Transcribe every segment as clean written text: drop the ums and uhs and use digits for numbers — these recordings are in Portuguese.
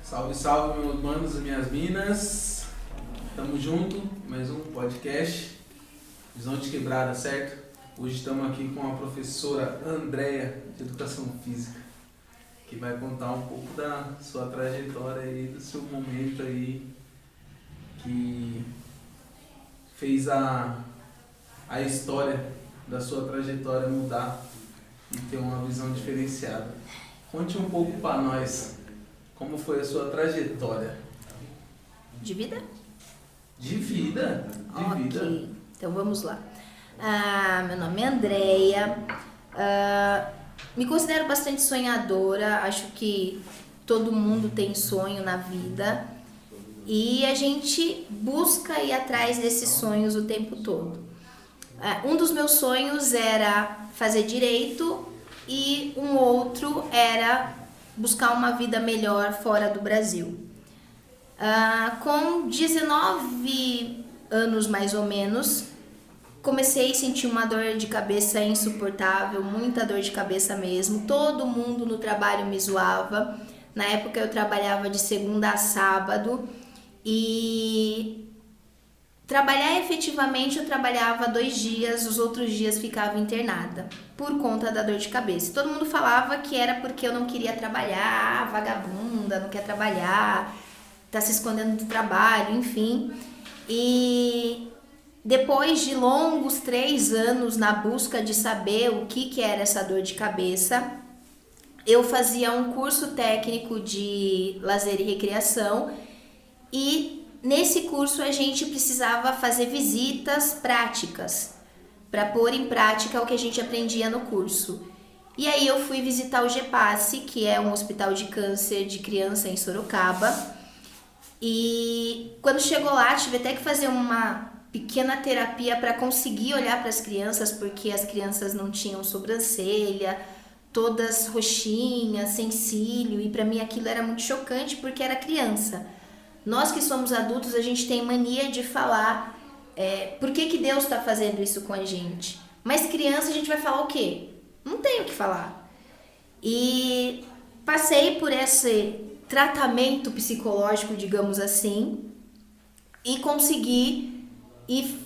Salve, salve, meus manos e minhas minas. Tamo junto, mais um podcast Visão de Quebrada, certo? Hoje estamos aqui com a professora Andréia, de Educação Física, que vai contar um pouco da sua trajetória aí, do seu momento aí, que fez a história da sua trajetória mudar e ter uma visão diferenciada. Conte um pouco para nós, como foi a sua trajetória? De vida? De vida, de vida. Então vamos lá. Meu nome é Andréia, me considero bastante sonhadora, acho que todo mundo tem sonho na vida e a gente busca ir atrás desses sonhos o tempo todo. Um dos meus sonhos era fazer direito e um outro era buscar uma vida melhor fora do Brasil. Com 19 anos mais ou menos, comecei a sentir uma dor de cabeça insuportável, muita dor de cabeça mesmo. Todo mundo no trabalho me zoava. Na época eu trabalhava de segunda a sábado e trabalhar efetivamente eu trabalhava 2 dias, os outros dias ficava internada por conta da dor de cabeça. Todo mundo falava que era porque eu não queria trabalhar, vagabunda, não quer trabalhar, tá se escondendo do trabalho, enfim. E depois de longos 3 anos na busca de saber o que era essa dor de cabeça, eu fazia um curso técnico de lazer e recreação e nesse curso a gente precisava fazer visitas práticas para pôr em prática o que a gente aprendia no curso. E aí eu fui visitar o GEPASSE, que é um hospital de câncer de criança em Sorocaba. E quando chegou lá, tive até que fazer uma pequena terapia para conseguir olhar para as crianças, porque as crianças não tinham sobrancelha, todas roxinhas, sem cílio, e para mim aquilo era muito chocante porque era criança. Nós que somos adultos, a gente tem mania de falar por que Deus está fazendo isso com a gente. Mas criança, a gente vai falar o quê? Não tem o que falar. E passei por esse tratamento psicológico, digamos assim, e consegui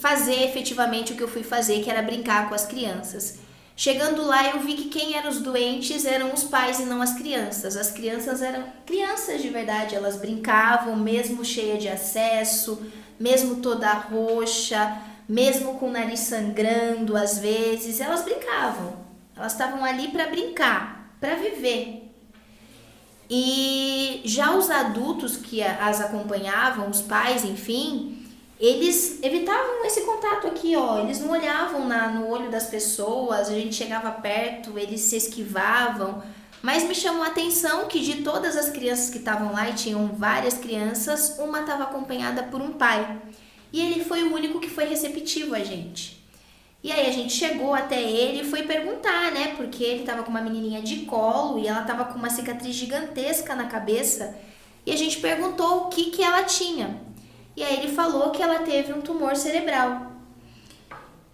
fazer efetivamente o que eu fui fazer, que era brincar com as crianças. Chegando lá, eu vi que quem eram os doentes eram os pais e não as crianças. As crianças eram crianças de verdade, elas brincavam, mesmo cheia de acesso, mesmo toda roxa, mesmo com o nariz sangrando às vezes, elas brincavam. Elas estavam ali para brincar, para viver. E já os adultos que as acompanhavam, os pais, enfim, eles evitavam esse contato aqui, ó. Eles não olhavam no olho das pessoas, a gente chegava perto, eles se esquivavam. Mas me chamou a atenção que de todas as crianças que estavam lá, e tinham várias crianças, uma estava acompanhada por um pai. E ele foi o único que foi receptivo a gente. E aí a gente chegou até ele e foi perguntar, né? Porque ele estava com uma menininha de colo e ela estava com uma cicatriz gigantesca na cabeça. E a gente perguntou o que ela tinha. E aí ele falou que ela teve um tumor cerebral.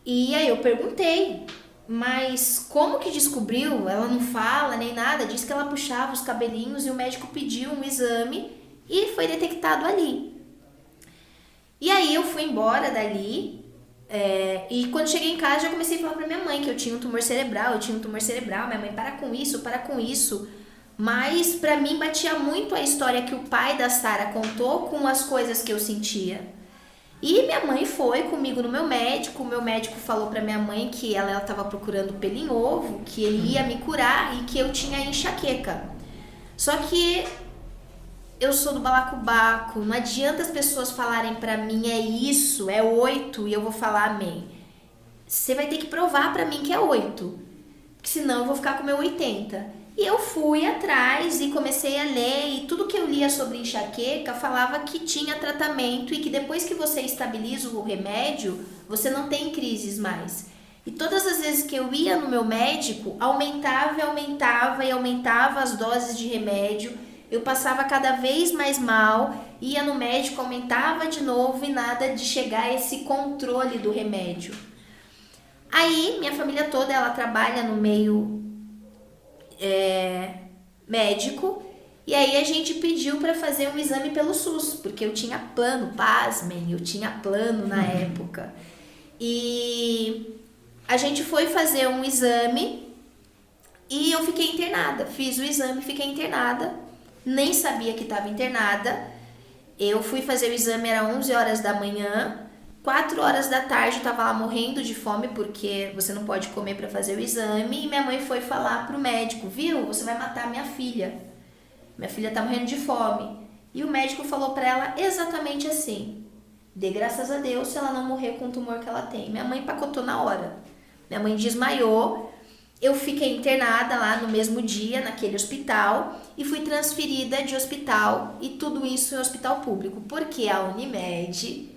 E aí eu perguntei, mas como que descobriu? Ela não fala nem nada, diz que ela puxava os cabelinhos e o médico pediu um exame e foi detectado ali. E aí eu fui embora dali e quando cheguei em casa já comecei a falar pra minha mãe que eu tinha um tumor cerebral, minha mãe, para com isso. Mas pra mim batia muito a história que o pai da Sara contou com as coisas que eu sentia. E minha mãe foi comigo no meu médico, o meu médico falou pra minha mãe que ela estava procurando pelo em ovo, que ele ia me curar e que eu tinha enxaqueca. Só que eu sou do balacobaco, não adianta as pessoas falarem pra mim é isso, é 8 e eu vou falar amém. Você vai ter que provar pra mim que é 8, porque senão eu vou ficar com o meu 80. E eu fui atrás e comecei a ler e tudo que eu lia sobre enxaqueca falava que tinha tratamento e que depois que você estabiliza o remédio, você não tem crises mais. E todas as vezes que eu ia no meu médico, aumentava as doses de remédio, eu passava cada vez mais mal, ia no médico, aumentava de novo e nada de chegar a esse controle do remédio. Aí, minha família toda, ela trabalha no meio médico. E aí a gente pediu para fazer um exame pelo SUS, porque eu tinha plano, pasmem, eu tinha plano na época. E a gente foi fazer um exame e eu fiquei internada. Fiz o exame, fiquei internada, nem sabia que estava internada. Eu fui fazer o exame, era 11 horas da manhã, 4 horas da tarde eu estava lá morrendo de fome, porque você não pode comer para fazer o exame. E minha mãe foi falar pro médico, viu, você vai matar minha filha. Minha filha tá morrendo de fome. E o médico falou pra ela exatamente assim: dê graças a Deus se ela não morrer com o tumor que ela tem. Minha mãe empacotou na hora. Minha mãe desmaiou. Eu fiquei internada lá no mesmo dia, naquele hospital, e fui transferida de hospital, e tudo isso em hospital público, porque a Unimed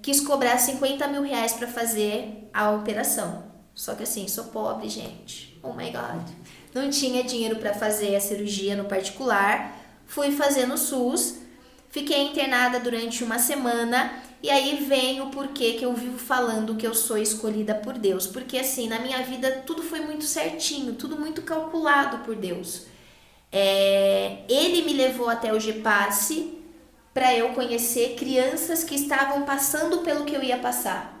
quis cobrar 50 mil reais pra fazer a operação. Só que assim, sou pobre, gente. Oh my God. Não tinha dinheiro para fazer a cirurgia no particular, fui fazer no SUS, fiquei internada durante uma semana e aí vem o porquê que eu vivo falando que eu sou escolhida por Deus. Porque assim, na minha vida tudo foi muito certinho, tudo muito calculado por Deus. Ele me levou até o GPASSE para eu conhecer crianças que estavam passando pelo que eu ia passar.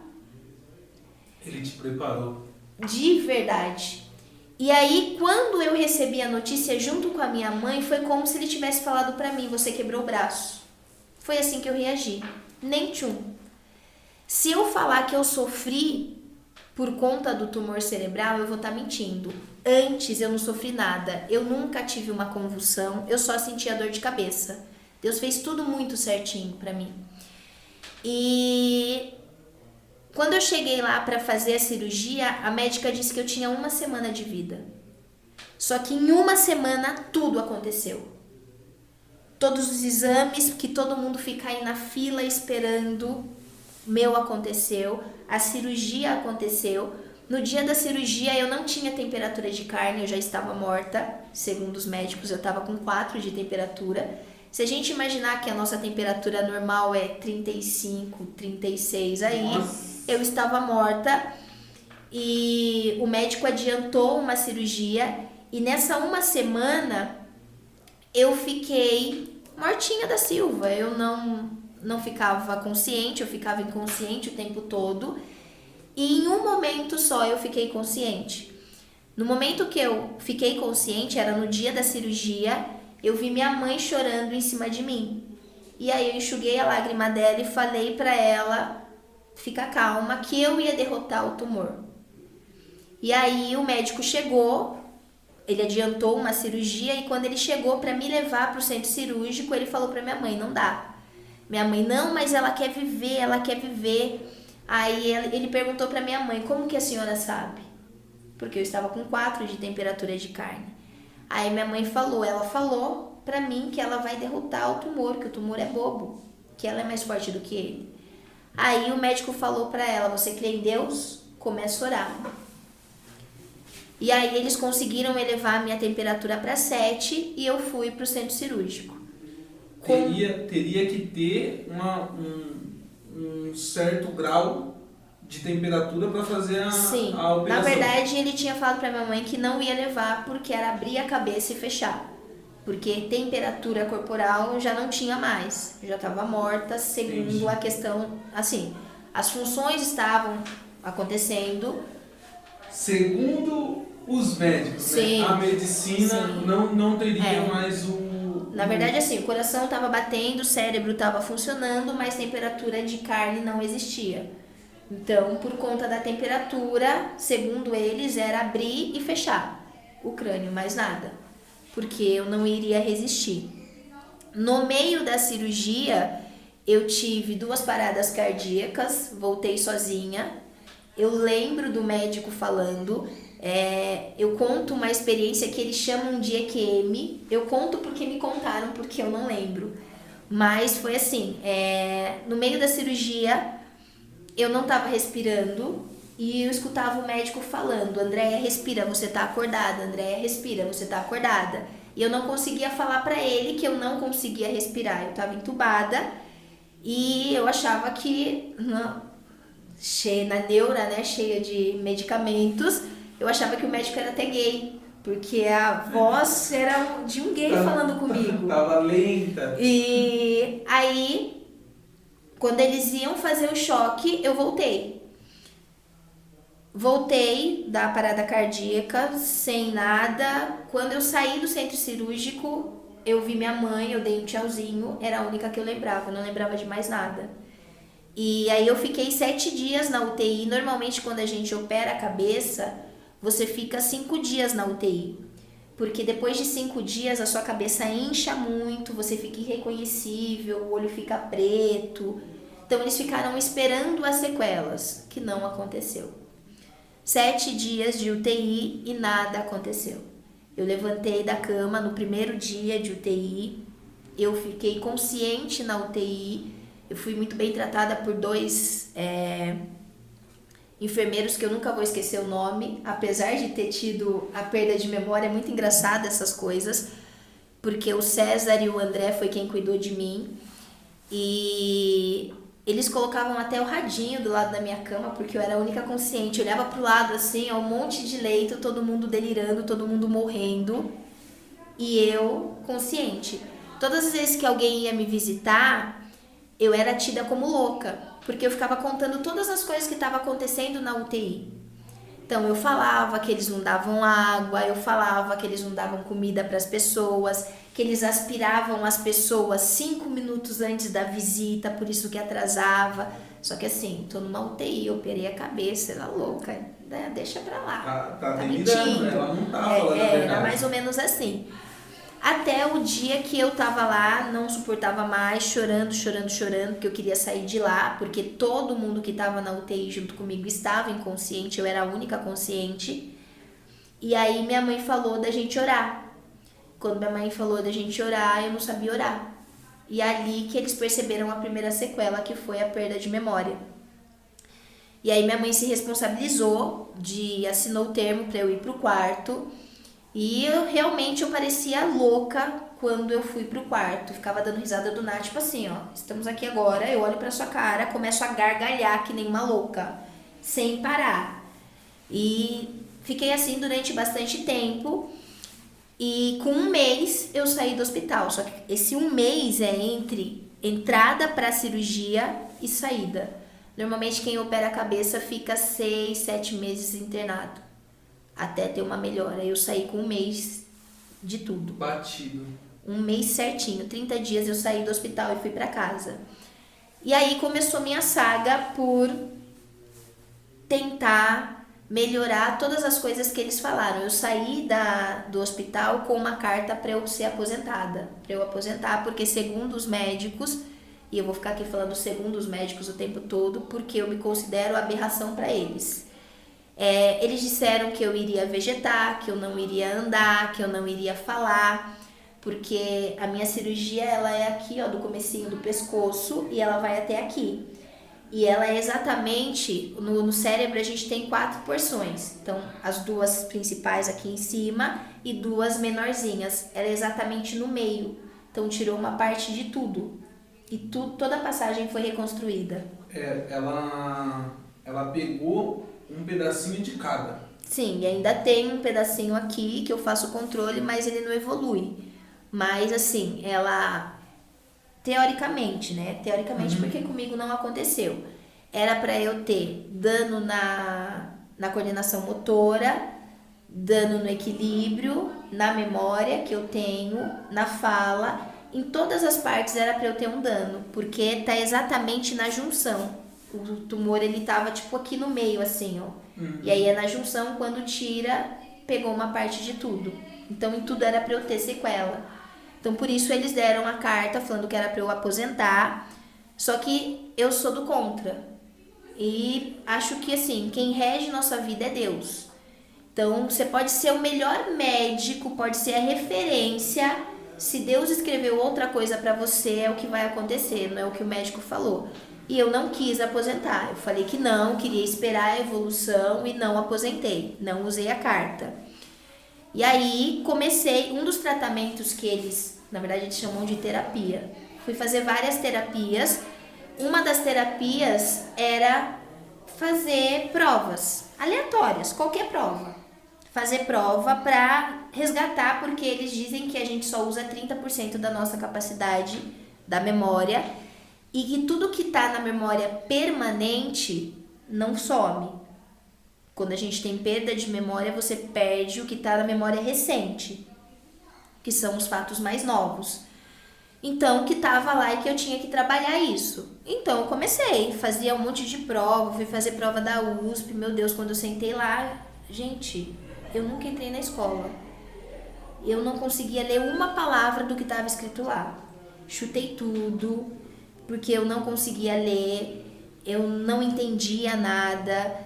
Ele te preparou. De verdade. E aí, quando eu recebi a notícia junto com a minha mãe, foi como se ele tivesse falado pra mim, você quebrou o braço. Foi assim que eu reagi. Nem tchum. Se eu falar que eu sofri por conta do tumor cerebral, eu vou estar mentindo. Antes eu não sofri nada. Eu nunca tive uma convulsão, eu só sentia dor de cabeça. Deus fez tudo muito certinho pra mim. E quando eu cheguei lá para fazer a cirurgia, a médica disse que eu tinha 1 semana de vida. Só que em 1 semana tudo aconteceu. Todos os exames que todo mundo fica aí na fila esperando, meu aconteceu. A cirurgia aconteceu. No dia da cirurgia eu não tinha temperatura de carne, eu já estava morta. Segundo os médicos, eu estava com 4 de temperatura. Se a gente imaginar que a nossa temperatura normal é 35, 36 aí... Nossa. Eu estava morta e o médico adiantou uma cirurgia e nessa 1 semana eu fiquei mortinha da Silva. Eu não ficava consciente, eu ficava inconsciente o tempo todo e em um momento só eu fiquei consciente. No momento que eu fiquei consciente, era no dia da cirurgia, eu vi minha mãe chorando em cima de mim. E aí eu enxuguei a lágrima dela e falei pra ela fica calma, que eu ia derrotar o tumor. E aí o médico chegou, ele adiantou uma cirurgia e quando ele chegou para me levar para o centro cirúrgico, ele falou para minha mãe, não dá. Minha mãe, não, mas ela quer viver, ela quer viver. Aí ele perguntou para minha mãe, como que a senhora sabe? Porque eu estava com 4 de temperatura de carne. Aí minha mãe falou, ela falou para mim que ela vai derrotar o tumor, que o tumor é bobo, que ela é mais forte do que ele. Aí o médico falou pra ela, você crê em Deus? Começa a orar. E aí eles conseguiram elevar a minha temperatura para 7 e eu fui pro centro cirúrgico. Teria que ter um certo grau de temperatura para fazer Sim. A operação. Na verdade ele tinha falado pra minha mãe que não ia levar porque era abrir a cabeça e fechar. Porque temperatura corporal já não tinha mais, já estava morta, segundo Entendi. A questão, assim, as funções estavam acontecendo. Segundo os médicos, Sim, né? A medicina não teria mais Na verdade, assim, o coração estava batendo, o cérebro estava funcionando, mas temperatura de carne não existia. Então, por conta da temperatura, segundo eles, era abrir e fechar o crânio, mais nada. Porque eu não iria resistir. No meio da cirurgia, eu tive 2 paradas cardíacas, voltei sozinha. Eu lembro do médico falando, eu conto uma experiência que eles chamam de EQM. Eu conto porque me contaram, porque eu não lembro. Mas foi assim, no meio da cirurgia, eu não estava respirando. E eu escutava o médico falando, Andréia, respira, você tá acordada. Andréia, respira, você tá acordada. E eu não conseguia falar pra ele que eu não conseguia respirar. Eu tava entubada e eu achava que, cheia na neura, né, cheia de medicamentos, eu achava que o médico era até gay. porque a voz era de um gay falando comigo. Tava lenta. E aí, quando eles iam fazer o choque, eu voltei. Voltei da parada cardíaca, sem nada. Quando eu saí do centro cirúrgico, eu vi minha mãe, eu dei um tchauzinho, era a única que eu lembrava, eu não lembrava de mais nada. E aí eu fiquei 7 dias na UTI. Normalmente quando a gente opera a cabeça, você fica 5 dias na UTI. Porque depois de 5 dias a sua cabeça incha muito, você fica irreconhecível, o olho fica preto. Então eles ficaram esperando as sequelas, que não aconteceu. 7 dias de UTI e nada aconteceu. Eu levantei da cama no primeiro dia de UTI, eu fiquei consciente na UTI, eu fui muito bem tratada por 2 enfermeiros que eu nunca vou esquecer o nome, apesar de ter tido a perda de memória. É muito engraçado essas coisas, porque o César e o André foi quem cuidou de mim, e eles colocavam até o radinho do lado da minha cama, porque eu era a única consciente. Eu olhava pro lado assim, ó, um monte de leito, todo mundo delirando, todo mundo morrendo, e eu consciente. Todas as vezes que alguém ia me visitar, eu era tida como louca, porque eu ficava contando todas as coisas que estavam acontecendo na UTI. Então eu falava que eles não davam água, eu falava que eles não davam comida para as pessoas, que eles aspiravam as pessoas 5 minutos antes da visita, por isso que atrasava. Só que assim, tô numa UTI, eu operei a cabeça, era louca, né? Deixa pra lá. Tá mentindo, né? Ela não tá falando a verdade. Era mais ou menos assim. Até o dia que eu tava lá, não suportava mais, chorando, porque eu queria sair de lá, porque todo mundo que tava na UTI junto comigo estava inconsciente, eu era a única consciente. E aí minha mãe falou da gente orar. Quando minha mãe falou da gente orar, eu não sabia orar. E ali que eles perceberam a primeira sequela, que foi a perda de memória. E aí minha mãe se responsabilizou, assinou o termo para eu ir pro quarto. E realmente eu parecia louca quando eu fui pro quarto. Ficava dando risada do nada, tipo assim, ó, estamos aqui agora, eu olho pra sua cara, começo a gargalhar que nem uma louca, sem parar. E fiquei assim durante bastante tempo. E com 1 mês eu saí do hospital. Só que esse 1 mês é entre entrada pra cirurgia e saída. Normalmente quem opera a cabeça fica 6, 7 meses internado, até ter uma melhora. Eu saí com 1 mês de tudo. Batido. 1 mês certinho, 30 dias eu saí do hospital e fui pra casa. E aí começou minha saga por tentar melhorar todas as coisas que eles falaram. Eu saí do hospital com uma carta para eu ser aposentada. Para eu aposentar, porque segundo os médicos, e eu vou ficar aqui falando segundo os médicos o tempo todo, porque eu me considero aberração para eles. Eles disseram que eu iria vegetar, que eu não iria andar, que eu não iria falar, porque a minha cirurgia ela é aqui, ó, do comecinho do pescoço, e ela vai até aqui. E ela é exatamente, no cérebro a gente tem 4 porções. Então, as 2 principais aqui em cima e 2 menorzinhas. Ela é exatamente no meio. Então, tirou uma parte de tudo. E toda a passagem foi reconstruída. Ela pegou um pedacinho de cada. Sim, e ainda tem um pedacinho aqui que eu faço o controle, mas ele não evolui. Mas assim, ela teoricamente, né? Teoricamente, porque comigo não aconteceu. Era para eu ter dano na coordenação motora, dano no equilíbrio, na memória que eu tenho, na fala. Em todas as partes era para eu ter um dano, porque tá exatamente na junção. O tumor, ele tava tipo aqui no meio, assim, ó. E aí é na junção, quando tira, pegou uma parte de tudo. Então, em tudo era pra eu ter sequela. Então, por isso eles deram a carta falando que era pra eu aposentar. Só que eu sou do contra. E acho que, assim, quem rege nossa vida é Deus. Então, você pode ser o melhor médico, pode ser a referência. Se Deus escreveu outra coisa pra você, é o que vai acontecer, não é o que o médico falou. E eu não quis aposentar. Eu falei que não, queria esperar a evolução e não aposentei. Não usei a carta. E aí comecei um dos tratamentos que eles, na verdade eles chamam de terapia. Fui fazer várias terapias. Uma das terapias era fazer provas aleatórias, qualquer prova. fazer prova para resgatar, porque eles dizem que a gente só usa 30% da nossa capacidade da memória e que tudo que está na memória permanente não some. Quando a gente tem perda de memória, você perde o que está na memória recente, que são os fatos mais novos. Então, que estava lá e que eu tinha que trabalhar isso. Então, eu comecei, fazia um monte de prova, fui fazer prova da USP. Meu Deus, quando eu sentei lá, gente, eu nunca entrei na escola. Eu não conseguia ler uma palavra do que estava escrito lá. Chutei tudo, porque eu não conseguia ler, eu não entendia nada.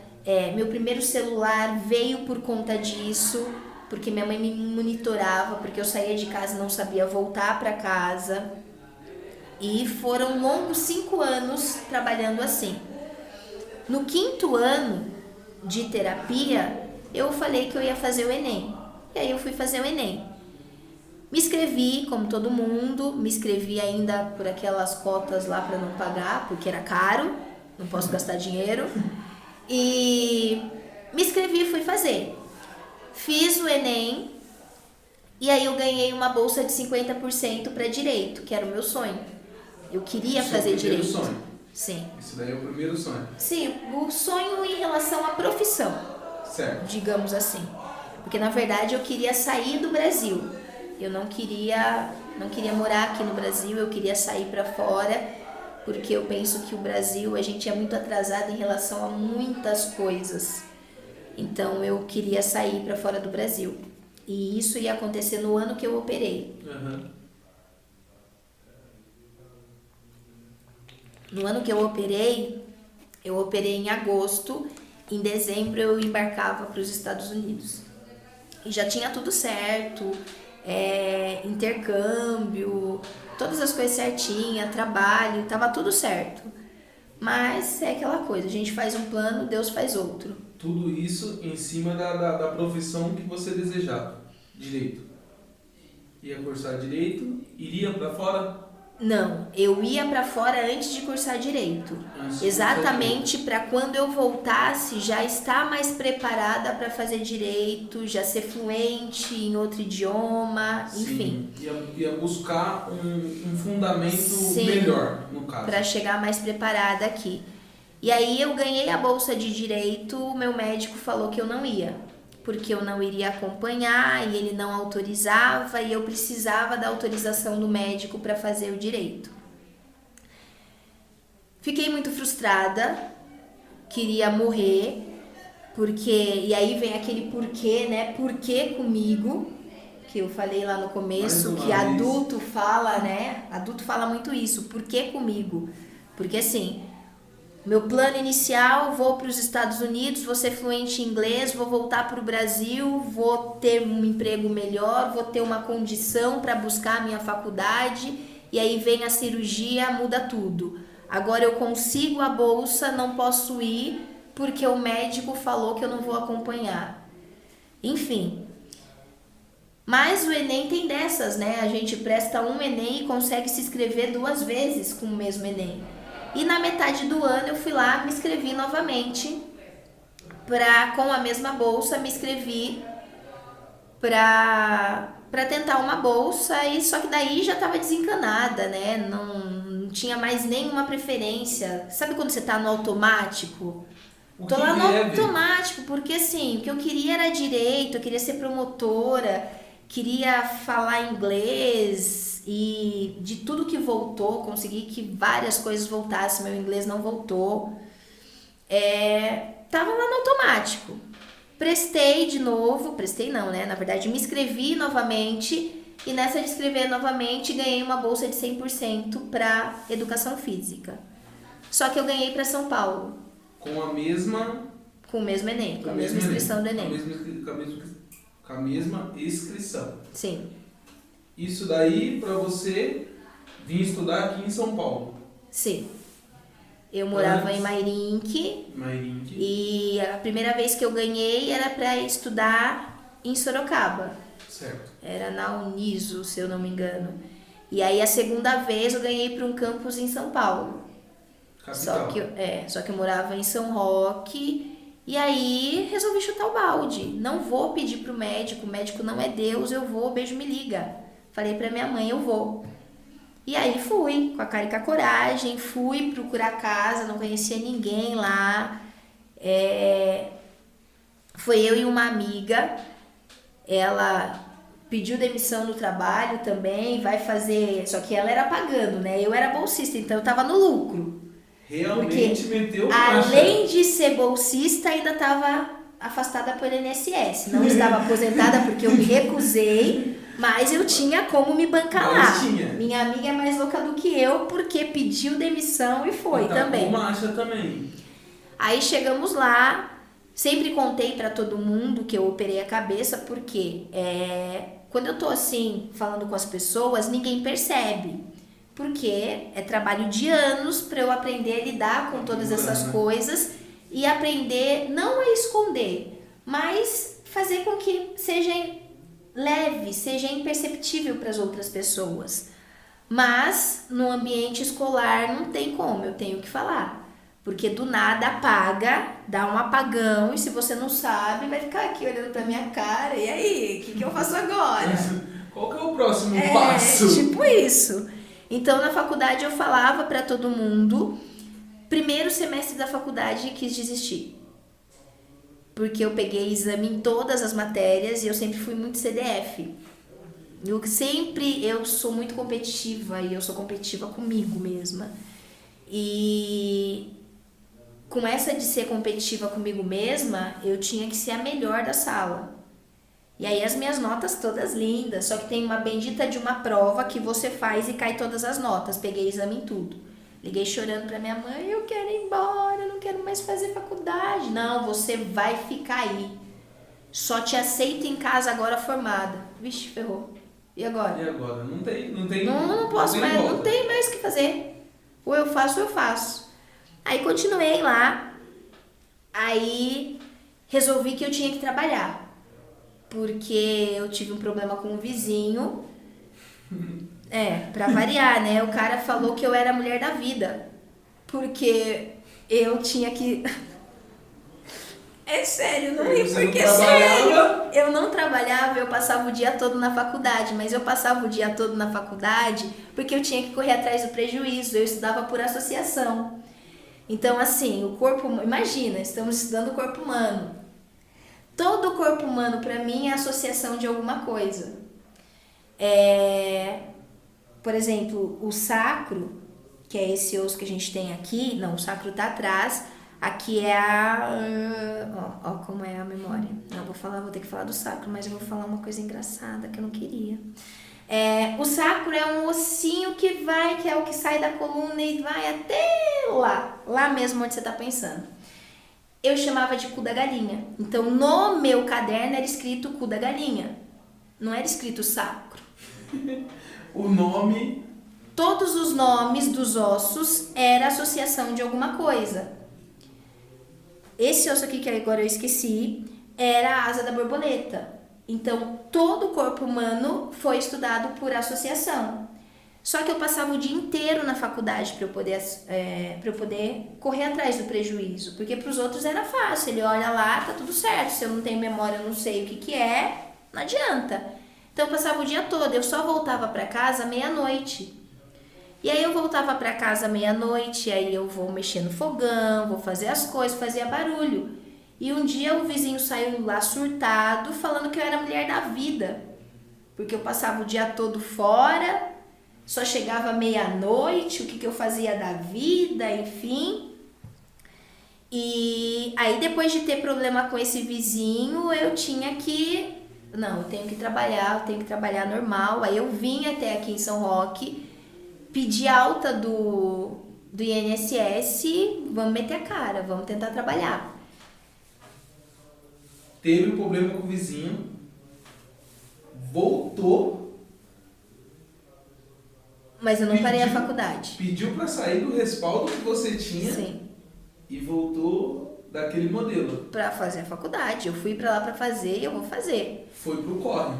Meu primeiro celular veio por conta disso, porque minha mãe me monitorava, porque eu saía de casa e não sabia voltar para casa. E foram longos 5 anos trabalhando assim. No 5º ano de terapia, eu falei que eu ia fazer o Enem. E aí eu fui fazer o Enem. Me inscrevi, como todo mundo, me inscrevi ainda por aquelas cotas lá para não pagar, porque era caro, não posso gastar dinheiro. E me inscrevi e fui fazer. Fiz o Enem e aí eu ganhei uma bolsa de 50% para direito, que era o meu sonho. Eu queria fazer direito. Sonho. Sim. Isso daí é o primeiro sonho. Sim, o sonho em relação à profissão. Certo. Digamos assim. Porque na verdade eu queria sair do Brasil. Eu não queria morar aqui no Brasil, eu queria sair para fora, porque eu penso que o Brasil, a gente é muito atrasado em relação a muitas coisas. Então eu queria sair para fora do Brasil. E isso ia acontecer no ano que eu operei. Uhum. No ano que eu operei em agosto. Em dezembro eu embarcava para os Estados Unidos. E já tinha tudo certo, intercâmbio, todas as coisas certinhas, trabalho, estava tudo certo. Mas é aquela coisa, a gente faz um plano, Deus faz outro. Tudo isso em cima da profissão que você desejava, direito. Ia cursar direito, iria para fora? Não, eu ia para fora antes de cursar direito. Exatamente para quando eu voltasse já estar mais preparada para fazer direito, já ser fluente em outro idioma, enfim. Ia buscar um fundamento melhor, no caso. Para chegar mais preparada aqui. E aí eu ganhei a bolsa de direito, o meu médico falou que eu não ia, porque eu não iria acompanhar e ele não autorizava e eu precisava da autorização do médico para fazer o direito. Fiquei muito frustrada, queria morrer, e aí vem aquele porquê, né? Porquê comigo, que eu falei lá no começo, que adulto fala, né? Adulto fala muito isso, porquê comigo? Porque assim, meu plano inicial, vou para os Estados Unidos, vou ser fluente em inglês, vou voltar para o Brasil, vou ter um emprego melhor, vou ter uma condição para buscar a minha faculdade, e aí vem a cirurgia, muda tudo. Agora eu consigo a bolsa, não posso ir porque o médico falou que eu não vou acompanhar. Enfim. Mas o Enem tem dessas, né? A gente presta um Enem e consegue se inscrever 2 vezes com o mesmo Enem. E na metade do ano eu fui lá, me inscrevi novamente, com a mesma bolsa, me inscrevi para tentar uma bolsa, e só que daí já estava desencanada, né? Não tinha mais nenhuma preferência. Sabe quando você tá no automático? Tô lá no automático, porque assim, o que eu queria era direito, eu queria ser promotora, queria falar inglês, e de tudo que voltou, consegui que várias coisas voltassem, meu inglês não voltou. Tava lá no automático. Prestei de novo, prestei não, né? Na verdade, me inscrevi novamente, e nessa de escrever novamente, ganhei uma bolsa de 100% para educação física. Só que eu ganhei para São Paulo. Com a mesma... Com o mesmo Enem, com a mesma inscrição do Enem. Com a mesma inscrição. Sim. Isso daí para você vir estudar aqui em São Paulo? Sim. Eu morava em Mairinque. E a primeira vez que eu ganhei era para estudar em Sorocaba. Certo. Era na Uniso, se eu não me engano. E aí a segunda vez eu ganhei para um campus em São Paulo. Capital. Só que eu morava em São Roque E aí resolvi chutar o balde. Não vou pedir pro médico, o médico não é Deus, eu vou, beijo, me liga. Falei pra minha mãe, eu vou. E aí fui, com a cara e com a coragem, fui procurar casa, não conhecia ninguém lá. Foi eu e uma amiga, ela pediu demissão no trabalho também, vai fazer, só que ela era pagando, né? Eu era bolsista, então eu tava no lucro. Realmente Porque meteu marcha. além de ser bolsista, ainda estava afastada pelo INSS. Não estava aposentada porque eu me recusei, mas eu tinha como me bancar lá. Minha amiga é mais louca do que eu porque pediu demissão e foi também. Marcha também. Aí chegamos lá, sempre contei para todo mundo que eu operei a cabeça porque quando eu tô assim falando com as pessoas, ninguém percebe. Porque é trabalho de anos para eu aprender a lidar com todas essas coisas e aprender não a esconder, mas fazer com que seja leve, seja imperceptível para as outras pessoas. Mas no ambiente escolar não tem como, eu tenho que falar. Porque do nada apaga, dá um apagão e se você não sabe, vai ficar aqui olhando pra minha cara. E aí, o que eu faço agora? Qual que é o próximo passo? Tipo isso. Então, na faculdade eu falava pra todo mundo. Primeiro semestre da faculdade quis desistir. Porque eu peguei exame em todas as matérias e eu sempre fui muito CDF. Eu sou muito competitiva e eu sou competitiva comigo mesma. E com essa de ser competitiva comigo mesma, eu tinha que ser a melhor da sala. E aí as minhas notas todas lindas, só que tem uma bendita de uma prova que você faz e cai todas as notas. Peguei exame em tudo. Liguei chorando pra minha mãe, eu quero ir embora, eu não quero mais fazer faculdade. Não, você vai ficar aí. Só te aceito em casa agora formada. Vixe, ferrou. E agora? E agora? Não tem. Não posso mais, não tem mais o que fazer. Ou eu faço ou eu faço. Aí continuei lá. Aí resolvi que eu tinha que trabalhar. Porque eu tive um problema com um vizinho. Pra variar, né? O cara falou que eu era a mulher da vida. Porque eu tinha que... É sério, não ri porque é sério. Eu não trabalhava, eu passava o dia todo na faculdade. Mas eu passava o dia todo na faculdade porque eu tinha que correr atrás do prejuízo. Eu estudava por associação. Então, assim, o corpo... Imagina, estamos estudando o corpo humano. Todo o corpo humano, para mim, é associação de alguma coisa. Por exemplo, o sacro, que é esse osso que a gente tem aqui. Não, o sacro tá atrás. Aqui é Ó, como é a memória. Não, vou ter que falar do sacro, mas eu vou falar uma coisa engraçada que eu não queria. O sacro é um ossinho que é o que sai da coluna e vai até lá mesmo onde você tá pensando. Eu chamava de cu da galinha. Então, no meu caderno era escrito cu da galinha. Não era escrito sacro. O nome... Todos os nomes dos ossos era associação de alguma coisa. Esse osso aqui, que agora eu esqueci, era a asa da borboleta. Então, todo o corpo humano foi estudado por associação. Só que eu passava o dia inteiro na faculdade para eu poder correr atrás do prejuízo. Porque para os outros era fácil. Ele olha lá, tá tudo certo. Se eu não tenho memória, eu não sei o que é, não adianta. Então eu passava o dia todo. Eu só voltava para casa meia-noite. E aí eu voltava para casa meia-noite, aí eu vou mexer no fogão, vou fazer as coisas, fazia barulho. E um dia o vizinho saiu lá surtado, falando que eu era a mulher da vida. Porque eu passava o dia todo fora... Só chegava meia-noite, o que eu fazia da vida, enfim. E aí depois de ter problema com esse vizinho, eu tinha que... Não, eu tenho que trabalhar normal. Aí eu vim até aqui em São Roque, pedi alta do INSS, vamos meter a cara, vamos tentar trabalhar. Teve um problema com o vizinho, voltou... Mas eu não parei a faculdade. Pediu para sair do respaldo que você tinha. Sim. E voltou daquele modelo. Para fazer a faculdade. Eu fui para lá para fazer e eu vou fazer. Foi pro corre.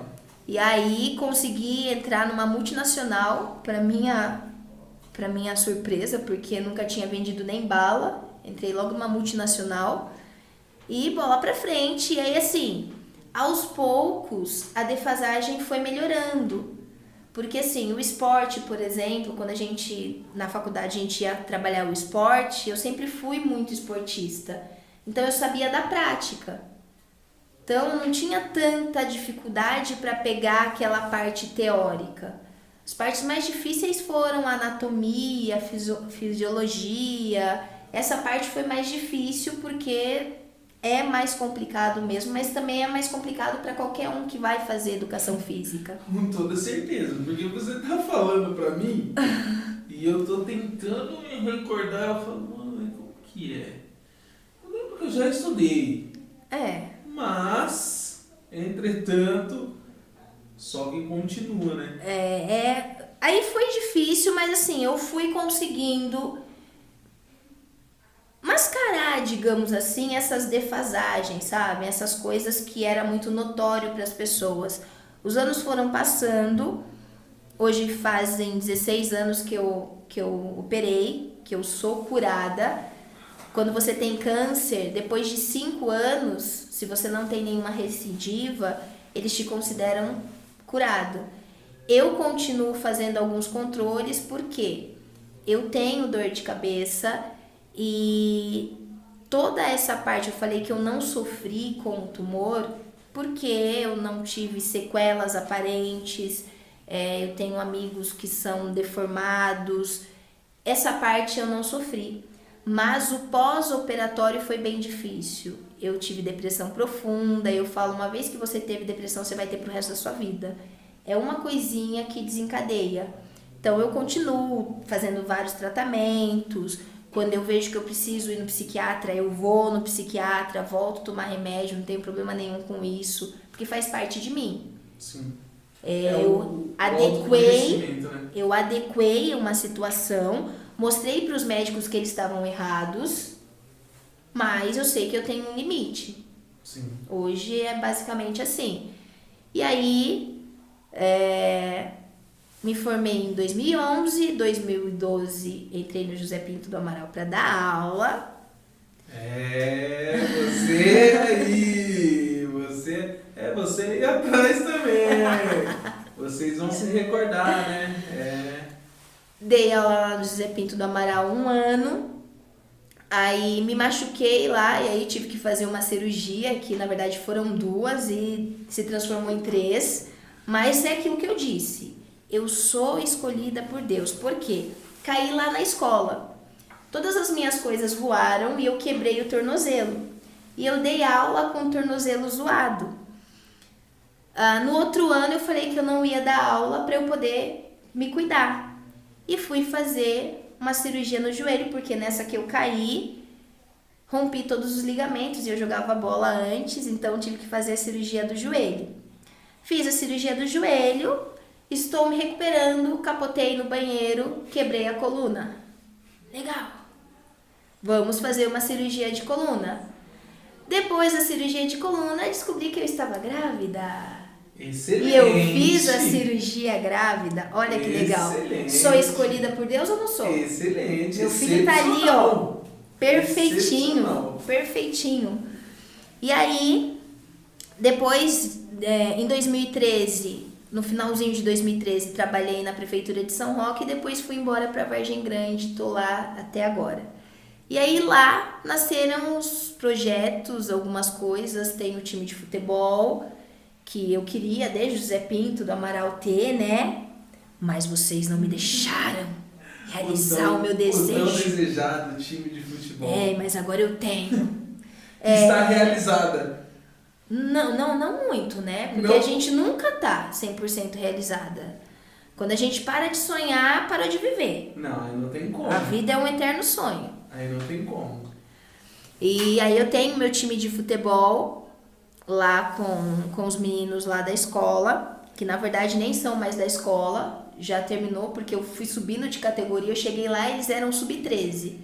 E aí consegui entrar numa multinacional, para minha surpresa, porque nunca tinha vendido nem bala. Entrei logo numa multinacional. e bola pra frente. E aí, assim, aos poucos, a defasagem foi melhorando. Porque, assim, o esporte, por exemplo, quando na faculdade, a gente ia trabalhar o esporte, eu sempre fui muito esportista. Então, eu sabia da prática. Então, não tinha tanta dificuldade para pegar aquela parte teórica. As partes mais difíceis foram a anatomia, fisiologia. Essa parte foi mais difícil porque é mais complicado mesmo, mas também é mais complicado para qualquer um que vai fazer educação física. Com toda certeza, porque você tá falando pra mim e eu tô tentando me recordar, eu falo, mano, como que é? Eu lembro que eu já estudei. Mas, entretanto, só que continua, né? Aí foi difícil, mas assim, eu fui conseguindo mascarar, digamos assim, essas defasagens, sabe? Essas coisas que era muito notório para as pessoas. Os anos foram passando, hoje fazem 16 anos que eu operei, que eu sou curada. Quando você tem câncer, depois de 5 anos, se você não tem nenhuma recidiva, eles te consideram curado. Eu continuo fazendo alguns controles porque eu tenho dor de cabeça e toda essa parte, eu falei que eu não sofri com o tumor porque eu não tive sequelas aparentes, eu tenho amigos que são deformados, essa parte eu não sofri. Mas o pós-operatório foi bem difícil. Eu tive depressão profunda. Eu falo, uma vez que você teve depressão, você vai ter pro resto da sua vida. É uma coisinha que desencadeia. Então eu continuo fazendo vários tratamentos. Quando eu vejo que eu preciso ir no psiquiatra, eu vou no psiquiatra, volto a tomar remédio, não tenho problema nenhum com isso, porque faz parte de mim. Sim. Eu adequei uma situação, mostrei para os médicos que eles estavam errados, mas eu sei que eu tenho um limite. Sim. Hoje é basicamente assim. E aí, me formei em 2011, 2012 entrei no José Pinto do Amaral para dar aula. Você aí, você aí atrás também. Vocês vão se recordar, né? Dei aula lá no José Pinto do Amaral 1 ano, aí me machuquei lá e aí tive que fazer uma cirurgia, que na verdade foram 2 e se transformou em 3, mas é aquilo que eu disse, eu sou escolhida por Deus, por quê? Caí lá na escola, todas as minhas coisas voaram e eu quebrei o tornozelo, e eu dei aula com o tornozelo zoado. No outro ano eu falei que eu não ia dar aula para eu poder me cuidar. E fui fazer uma cirurgia no joelho, porque nessa que eu caí, rompi todos os ligamentos e eu jogava bola antes, então tive que fazer a cirurgia do joelho. Fiz a cirurgia do joelho, estou me recuperando, capotei no banheiro, quebrei a coluna. Legal. Vamos fazer uma cirurgia de coluna. Depois da cirurgia de coluna, descobri que eu estava grávida. Excelente. E eu fiz a cirurgia grávida. Olha que legal. Excelente. Sou escolhida por Deus ou não sou? Excelente. Meu filho tá ali, ó. Perfeitinho. Perfeitinho. E aí, depois, em 2013, no finalzinho de 2013, trabalhei na prefeitura de São Roque e depois fui embora para Vargem Grande. Tô lá até agora. E aí lá nasceram os projetos, algumas coisas. Tem o time de futebol, que eu queria desde o José Pinto do Amaral ter, né? Mas vocês não me deixaram realizar o meu desejo. O tão desejado time de futebol. Mas agora eu tenho. Está realizada. Não muito, né? Porque não. A gente nunca tá 100% realizada. Quando a gente para de sonhar, para de viver. Não, aí não tem como. A vida é um eterno sonho. Aí não tem como. E aí eu tenho meu time de futebol lá com os meninos lá da escola, que na verdade nem são mais da escola, já terminou porque eu fui subindo de categoria, eu cheguei lá e eles eram sub-13.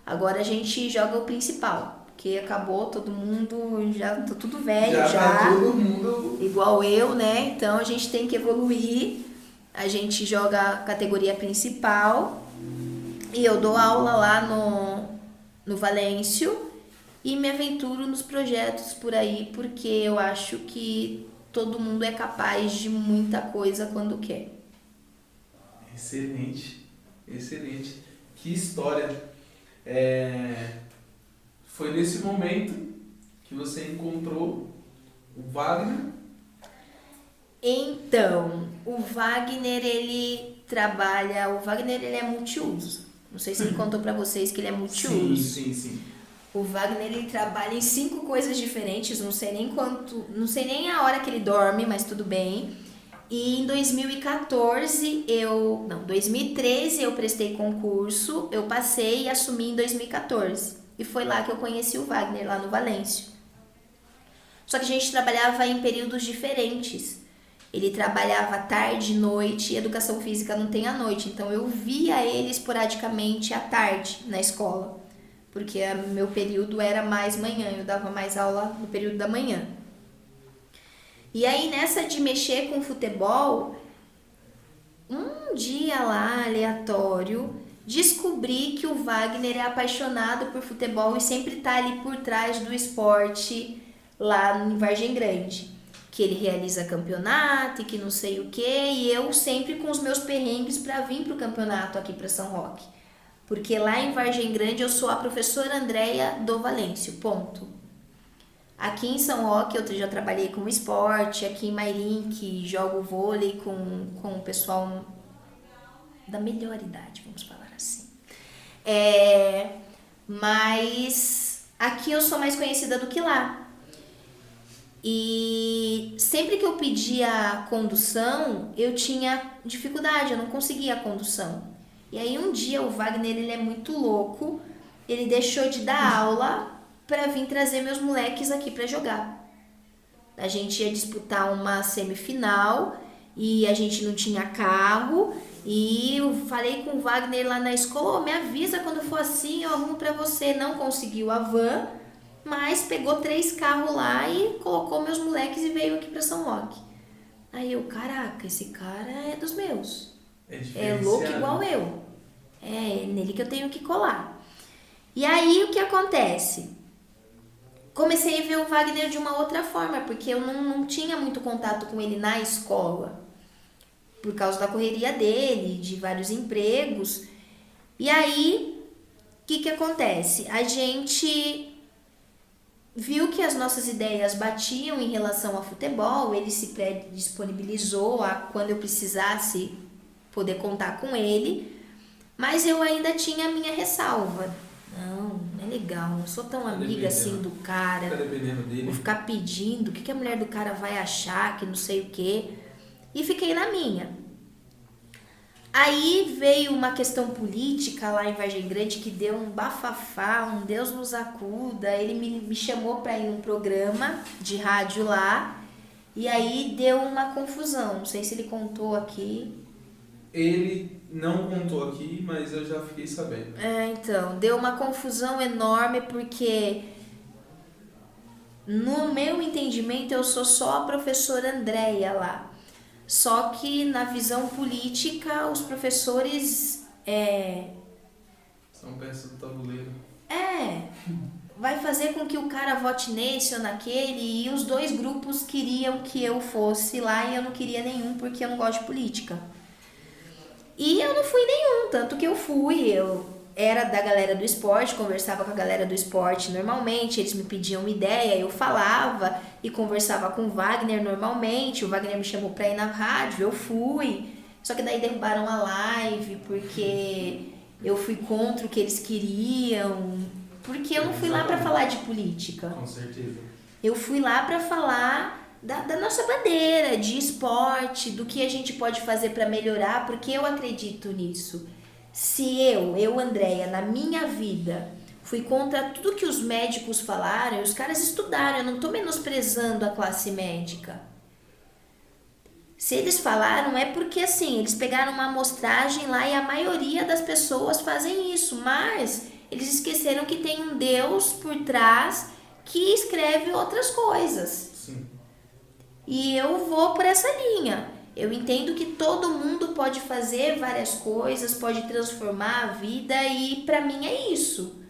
Agora a gente joga o principal, porque acabou, todo mundo já tá tudo velho, já tá todo mundo igual eu, né? Então a gente tem que evoluir. A gente joga a categoria principal e eu dou aula lá no Valêncio. e me aventuro nos projetos por aí, porque eu acho que todo mundo é capaz de muita coisa quando quer. Excelente, excelente. Que história. Foi nesse momento que você encontrou o Wagner. Então, o Wagner, ele é multiuso. Não sei se ele contou pra vocês que ele é multiuso. Sim. O Wagner, ele trabalha em 5 coisas diferentes, não sei nem a hora que ele dorme, mas tudo bem. E em 2013 eu prestei concurso, eu passei e assumi em 2014. E foi lá que eu conheci o Wagner, lá no Valêncio. Só que a gente trabalhava em períodos diferentes. Ele trabalhava tarde, noite, e educação física não tem à noite. Então eu via ele esporadicamente à tarde na escola. Porque meu período era mais manhã, eu dava mais aula no período da manhã. E aí nessa de mexer com futebol, um dia lá, aleatório, descobri que o Wagner é apaixonado por futebol e sempre tá ali por trás do esporte lá em Vargem Grande. Que ele realiza campeonato e que não sei o que, e eu sempre com os meus perrengues para vir pro campeonato aqui para São Roque. Porque lá em Vargem Grande eu sou a professora Andréia do Valêncio, ponto. Aqui em São Roque eu já trabalhei com esporte, aqui em Mairink jogo vôlei com o pessoal da melhor idade, vamos falar assim. Mas aqui eu sou mais conhecida do que lá. E sempre que eu pedia condução, eu tinha dificuldade, eu não conseguia a condução. E aí um dia o Wagner, ele é muito louco, ele deixou de dar aula para vir trazer meus moleques aqui para jogar. A gente ia disputar uma semifinal e a gente não tinha carro. E eu falei com o Wagner lá na escola, me avisa quando for assim, eu arrumo para você. Não conseguiu a van, mas pegou 3 carros lá e colocou meus moleques e veio aqui para São Roque. Aí eu, caraca, esse cara é dos meus. É louco igual eu. É nele que eu tenho que colar. E aí o que acontece? Comecei a ver o Wagner de uma outra forma, porque eu não tinha muito contato com ele na escola. Por causa da correria dele, de vários empregos. E aí, o que acontece? A gente viu que as nossas ideias batiam em relação ao futebol, ele se predisponibilizou a, quando eu precisasse, poder contar com ele, mas eu ainda tinha a minha ressalva. Não é legal, não sou tão amiga assim do cara, vou ficar pedindo, o que a mulher do cara vai achar, que não sei o quê, e fiquei na minha. Aí veio uma questão política lá em Vargem Grande que deu um bafafá, um Deus nos acuda. Ele me chamou para ir num programa de rádio lá e aí deu uma confusão. Não sei se ele contou aqui. Ele não contou aqui, mas eu já fiquei sabendo. Então, deu uma confusão enorme porque no meu entendimento eu sou só a professora Andréia lá. Só que na visão política os professores são peças do tabuleiro. Vai fazer com que o cara vote nesse ou naquele, e os 2 grupos queriam que eu fosse lá e eu não queria nenhum porque eu não gosto de política. E eu não fui nenhum, tanto que eu era da galera do esporte, conversava com a galera do esporte normalmente, eles me pediam uma ideia, eu falava e conversava com o Wagner normalmente, o Wagner me chamou pra ir na rádio, eu fui, só que daí derrubaram a live porque eu fui contra o que eles queriam, porque eu não fui lá pra falar de política. Com certeza. Eu fui lá pra falar da nossa bandeira, de esporte, do que a gente pode fazer pra melhorar, porque eu acredito nisso. Se eu, Andréia, na minha vida, fui contra tudo que os médicos falaram, os caras estudaram, eu não estou menosprezando a classe médica. Se eles falaram é porque assim, eles pegaram uma amostragem lá e a maioria das pessoas fazem isso, mas eles esqueceram que tem um Deus por trás que escreve outras coisas. Sim. E eu vou por essa linha. Eu entendo que todo mundo pode fazer várias coisas, pode transformar a vida e pra mim é isso.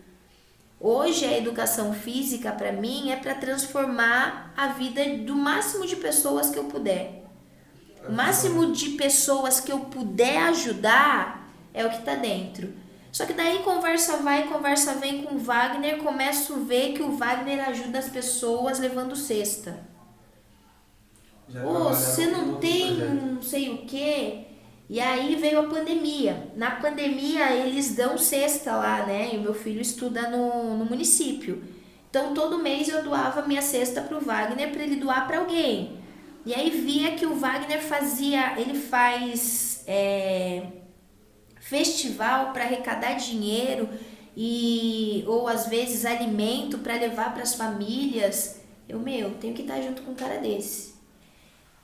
Hoje a educação física para mim é para transformar a vida do máximo de pessoas que eu puder. O máximo de pessoas que eu puder ajudar é o que está dentro. Só que daí conversa vai, conversa vem com o Wagner, começo a ver que o Wagner ajuda as pessoas levando cesta. Você não tem não sei o quê. E aí veio a pandemia. Na pandemia eles dão cesta lá, né? E o meu filho estuda no município. Então todo mês eu doava minha cesta pro Wagner para ele doar para alguém. E aí via que o Wagner faz festival para arrecadar dinheiro ou às vezes alimento para levar para as famílias. Tenho que estar junto com um cara desse.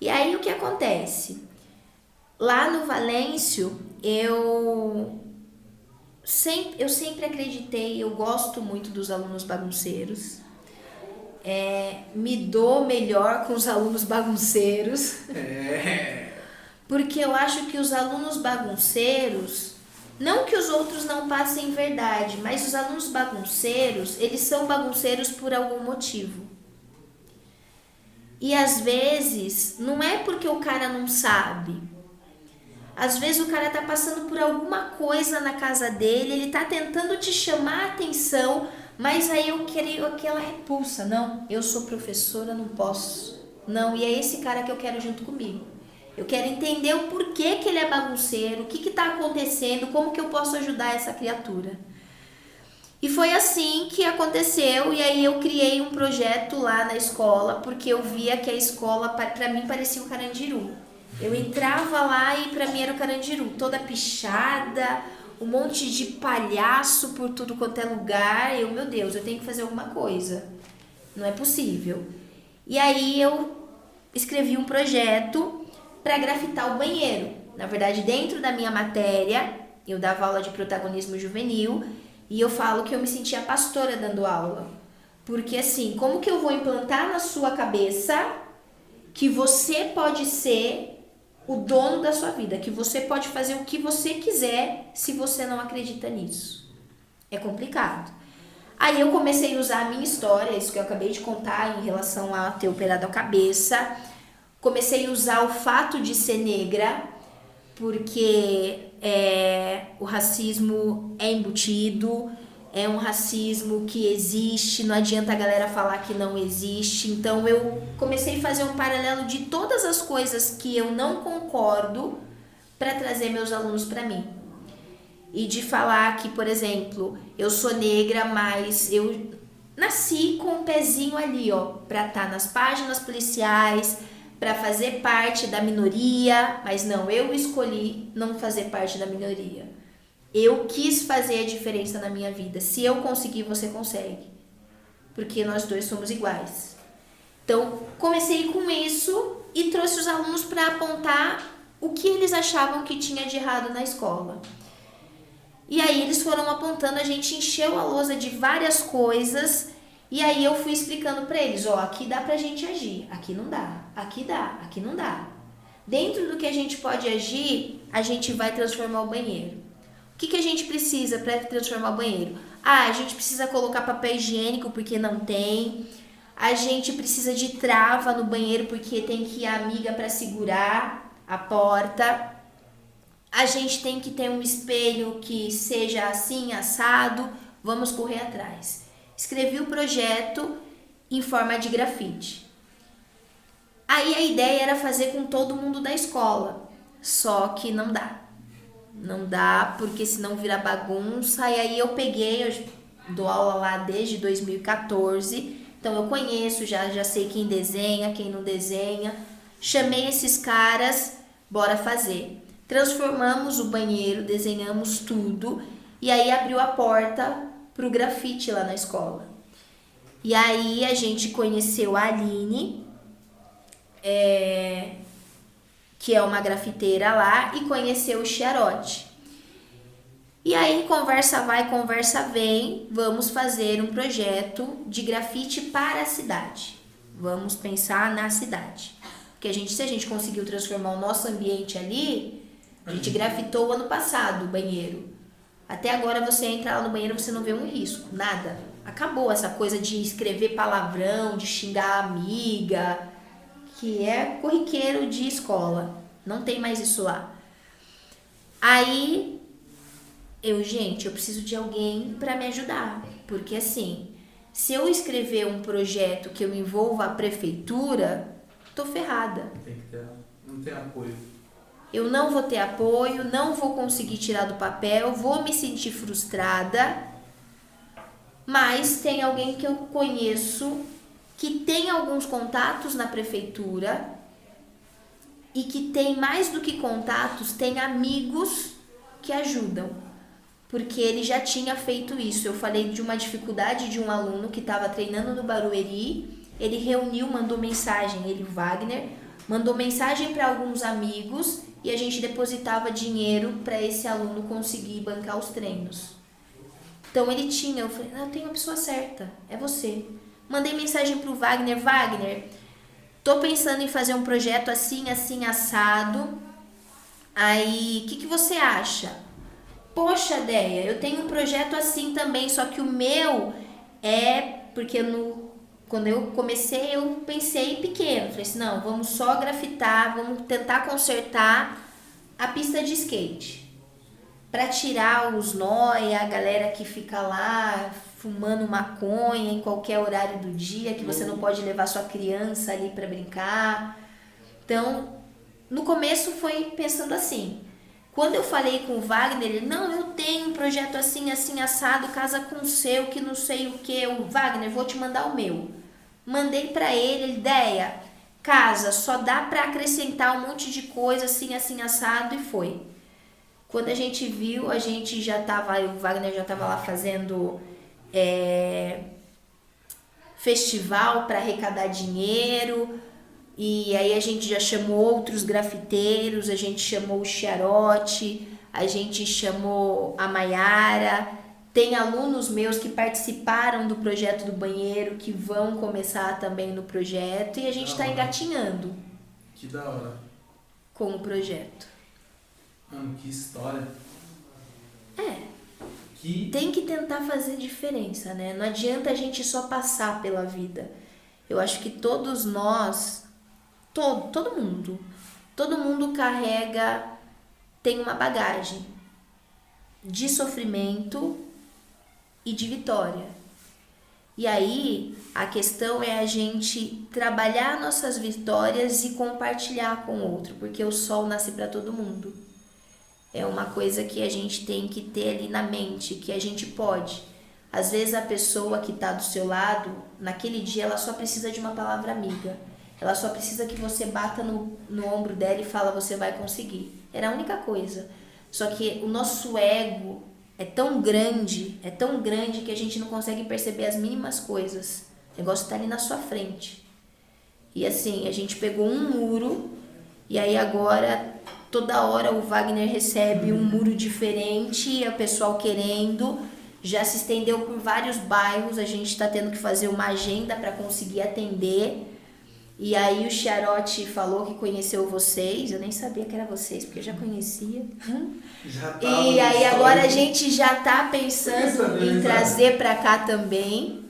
E aí o que acontece? Lá no Valêncio, eu sempre acreditei, eu gosto muito dos alunos bagunceiros. Me dou melhor com os alunos bagunceiros. Porque eu acho que os alunos bagunceiros, não que os outros não passem verdade, mas os alunos bagunceiros, eles são bagunceiros por algum motivo. E às vezes, não é porque o cara não sabe. Às vezes o cara tá passando por alguma coisa na casa dele, ele tá tentando te chamar a atenção, mas aí eu queria aquela repulsa. Não, eu sou professora, não posso. Não, e é esse cara que eu quero junto comigo. Eu quero entender o porquê que ele é bagunceiro, o que tá acontecendo, como que eu posso ajudar essa criatura. E foi assim que aconteceu, e aí eu criei um projeto lá na escola, porque eu via que a escola, para mim, parecia um Carandiru. Eu entrava lá e pra mim era o Carandiru, toda pichada, um monte de palhaço por tudo quanto é lugar. Meu Deus, eu tenho que fazer alguma coisa. Não é possível. E aí eu escrevi um projeto para grafitar o banheiro. Na verdade, dentro da minha matéria, eu dava aula de protagonismo juvenil e eu falo que eu me sentia pastora dando aula. Porque assim, como que eu vou implantar na sua cabeça que você pode ser o dono da sua vida, que você pode fazer o que você quiser se você não acredita nisso? É complicado. Aí eu comecei a usar a minha história, isso que eu acabei de contar em relação a ter operado a cabeça. Comecei a usar o fato de ser negra, porque o racismo é embutido, é um racismo que existe, não adianta a galera falar que não existe. Então eu comecei a fazer um paralelo de todas as coisas que eu não concordo para trazer meus alunos para mim. E de falar que, por exemplo, eu sou negra, mas eu nasci com um pezinho ali, para estar nas páginas policiais, para fazer parte da minoria, mas não, eu escolhi não fazer parte da minoria. Eu quis fazer a diferença na minha vida. Se eu conseguir, você consegue. Porque nós dois somos iguais. Então, comecei com isso e trouxe os alunos para apontar o que eles achavam que tinha de errado na escola. E aí eles foram apontando, a gente encheu a lousa de várias coisas. E aí eu fui explicando para eles, aqui dá pra gente agir, aqui não dá, aqui não dá. Dentro do que a gente pode agir, a gente vai transformar o banheiro. O que a gente precisa para transformar o banheiro? A gente precisa colocar papel higiênico porque não tem. A gente precisa de trava no banheiro porque tem que ir a amiga para segurar a porta. A gente tem que ter um espelho que seja assim, assado. Vamos correr atrás. Escrevi o projeto em forma de grafite. Aí a ideia era fazer com todo mundo da escola. Só que não dá. Não dá, porque senão vira bagunça. E aí eu dou aula lá desde 2014, então eu conheço, já sei quem desenha, quem não desenha. Chamei esses caras, bora fazer. Transformamos o banheiro, desenhamos tudo, e aí abriu a porta pro grafite lá na escola. E aí a gente conheceu a Aline, que é uma grafiteira lá, e conheceu o Chiarotti. E aí, conversa vai, conversa vem, vamos fazer um projeto de grafite para a cidade. Vamos pensar na cidade. Porque se a gente conseguiu transformar o nosso ambiente ali, a gente grafitou o ano passado o banheiro. Até agora você entra lá no banheiro, você não vê um risco, nada. Acabou essa coisa de escrever palavrão, de xingar a amiga, que é corriqueiro de escola. Não tem mais isso lá. Aí, eu preciso de alguém para me ajudar. Porque assim, se eu escrever um projeto que eu envolva a prefeitura, tô ferrada. Não tem apoio. Eu não vou ter apoio, não vou conseguir tirar do papel, vou me sentir frustrada. Mas tem alguém que eu conheço que tem alguns contatos na prefeitura e que tem mais do que contatos, tem amigos que ajudam. Porque ele já tinha feito isso. Eu falei de uma dificuldade de um aluno que estava treinando no Barueri. Ele reuniu, mandou mensagem, o Wagner, mandou mensagem para alguns amigos e a gente depositava dinheiro para esse aluno conseguir bancar os treinos. Então ele tinha, eu falei, eu tenho a pessoa certa, é você. Mandei mensagem pro Wagner, tô pensando em fazer um projeto assim, assim, assado. Aí, o que você acha? Poxa, Deia, eu tenho um projeto assim também, só que o meu é, porque quando eu comecei eu pensei pequeno. Falei assim, não, vamos só grafitar, vamos tentar consertar a pista de skate. Pra tirar os nóia, a galera que fica lá fumando maconha em qualquer horário do dia, que você não pode levar sua criança ali pra brincar. Então, no começo foi pensando assim. Quando eu falei com o Wagner, ele, não, eu tenho um projeto assim, assim, assado, casa com o seu, que não sei o que. O Wagner, vou te mandar o meu. Mandei pra ele, ideia, casa, só dá pra acrescentar um monte de coisa assim, assim, assado, e foi. Quando a gente viu, a gente já tava, o Wagner já tava lá fazendo festival para arrecadar dinheiro, e aí a gente já chamou outros grafiteiros, a gente chamou o Chiarotti, a gente chamou a Maiara, tem alunos meus que participaram do projeto do banheiro, que vão começar também no projeto, e a gente tá engatinhando. Que da hora. Com o projeto. Mano, que história. Tem que tentar fazer diferença, né? Não adianta a gente só passar pela vida. Eu acho que todos nós, todo mundo carrega, tem uma bagagem de sofrimento e de vitória. E aí, a questão é a gente trabalhar nossas vitórias e compartilhar com o outro, porque o sol nasce para todo mundo. É uma coisa que a gente tem que ter ali na mente, que a gente pode. Às vezes a pessoa que está do seu lado, naquele dia ela só precisa de uma palavra amiga. Ela só precisa que você bata no ombro dela e fala, você vai conseguir. Era a única coisa. Só que o nosso ego é tão grande que a gente não consegue perceber as mínimas coisas. O negócio está ali na sua frente. E assim, a gente pegou um muro e aí agora toda hora o Wagner recebe um muro diferente, o pessoal querendo, já se estendeu por vários bairros, a gente está tendo que fazer uma agenda para conseguir atender. E aí o Chiarotti falou que conheceu vocês, eu nem sabia que era vocês, porque eu já conhecia. E aí agora a gente já está pensando em trazer para cá também,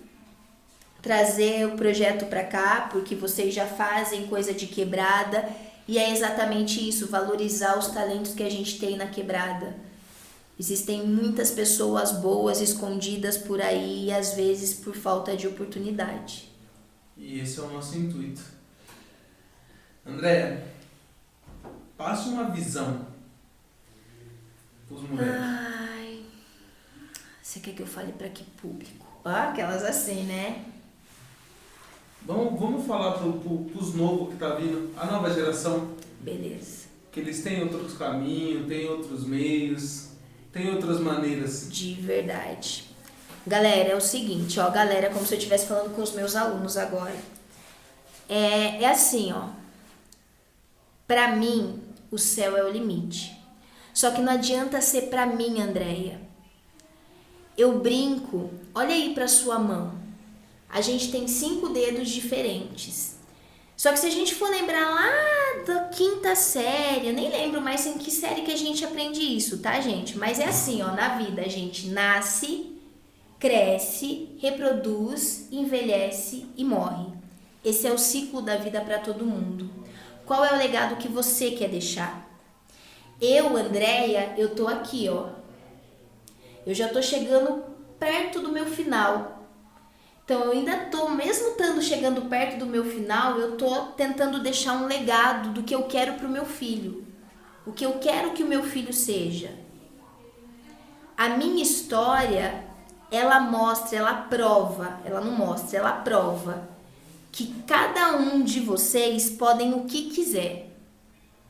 trazer o projeto para cá, porque vocês já fazem coisa de quebrada. E é exatamente isso, valorizar os talentos que a gente tem na quebrada. Existem muitas pessoas boas escondidas por aí, às vezes por falta de oportunidade. E esse é o nosso intuito. Andréia, passa uma visão pros moleques. Ai, você quer que eu fale para que público? Aquelas assim, né? Vamos falar pros novos que tá vindo, a nova geração. Beleza. Que eles têm outros caminhos, têm outros meios, têm outras maneiras. De verdade. Galera, é o seguinte, ó, galera, como se eu estivesse falando com os meus alunos agora. É assim, ó. Pra mim, o céu é o limite. Só que não adianta ser pra mim, Andréia. Eu brinco, olha aí pra sua mão. A gente tem 5 dedos diferentes. Só que se a gente for lembrar lá da 5ª série, eu nem lembro mais em que série que a gente aprende isso, tá, gente? Mas é assim, ó, na vida a gente nasce cresce, reproduz, envelhece e morre. Esse é o ciclo da vida para todo mundo. Qual é o legado que você quer deixar? Eu, Andréia, eu tô aqui, ó. Eu já tô chegando perto do meu final. Então eu ainda tô, mesmo estando chegando perto do meu final, eu tô tentando deixar um legado do que eu quero pro meu filho. O que eu quero que o meu filho seja. A minha história, ela mostra, ela prova, ela não mostra, ela prova que cada um de vocês podem o que quiser,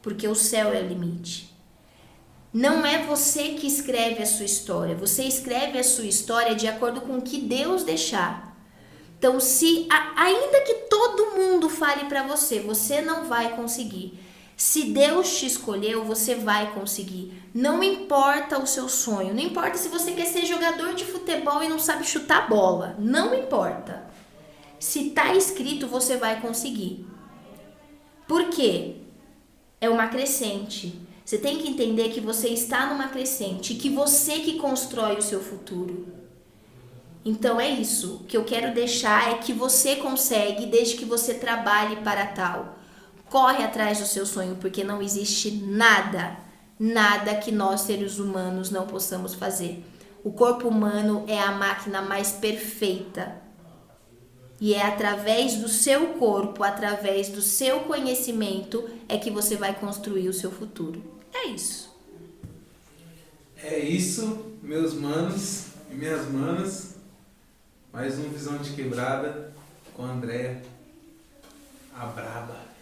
porque o céu é o limite. Não é você que escreve a sua história, você escreve a sua história de acordo com o que Deus deixar. Então, ainda que todo mundo fale para você, você não vai conseguir. Se Deus te escolheu, você vai conseguir. Não importa o seu sonho, não importa se você quer ser jogador de futebol e não sabe chutar bola, não importa. Se tá escrito, você vai conseguir. Por quê? É uma crescente. Você tem que entender que você está numa crescente, que você que constrói o seu futuro. Então é isso. O que eu quero deixar é que você consegue, desde que você trabalhe para tal. Corre atrás do seu sonho, porque não existe nada que nós seres humanos não possamos fazer. O corpo humano é a máquina mais perfeita. E é através do seu corpo, através do seu conhecimento, é que você vai construir o seu futuro. É isso. É isso, meus manos e minhas manas. Mais um Visão de Quebrada com a Andréia, a braba.